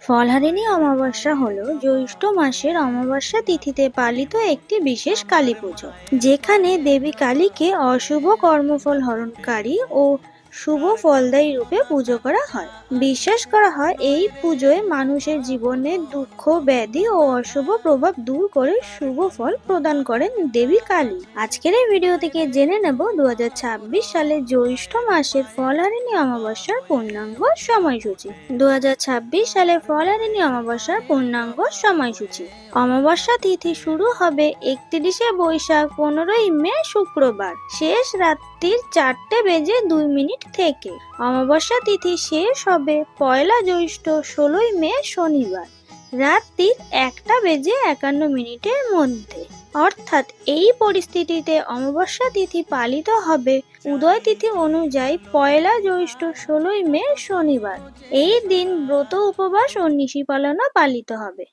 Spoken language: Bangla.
ফলহারিণী অমাবস্যা হলো জ্যৈষ্ঠ মাসের অমাবস্যা তিথিতে পালিত একটি বিশেষ কালী পুজো, যেখানে দেবী কালীকে অশুভ কর্মফল হরণকারী ও শুভ ফলদায়ী রূপে পুজো করা হয়। বিশ্বাস করা হয় এই পুজোয় মানুষের জীবনে দুঃখ, ব্যাধি ও অশুভ প্রভাব দূর করে শুভ ফল প্রদান করেন দেবী কালী। আজকের এই ভিডিও থেকে জেনে নেব 2026 সালে জ্যৈষ্ঠ মাসের ফলহারিণী অমাবস্যার পূর্ণাঙ্গ সময়সূচি। 2026 সালে ফলহারিণী অমাবস্যার পূর্ণাঙ্গ সময়সূচি। অমাবস্যা তিথি শুরু হবে 31শে বৈশাখ 15ই মে শুক্রবার, শেষ রাত্রির 4:02 থেকে। অমাবস্যা তিথি শেষ হবে পয়লা জ্যৈষ্ঠ 16ই মে শনিবার, রাত্রির 1:51 মধ্যে। অর্থাৎ এই পরিস্থিতিতে অমাবস্যা তিথি পালিত হবে উদয় তিথি অনুযায়ী পয়লা জ্যৈষ্ঠ 16ই মে শনিবার। এই দিন ব্রত, উপবাস ও নিশি পালনও পালিত হবে।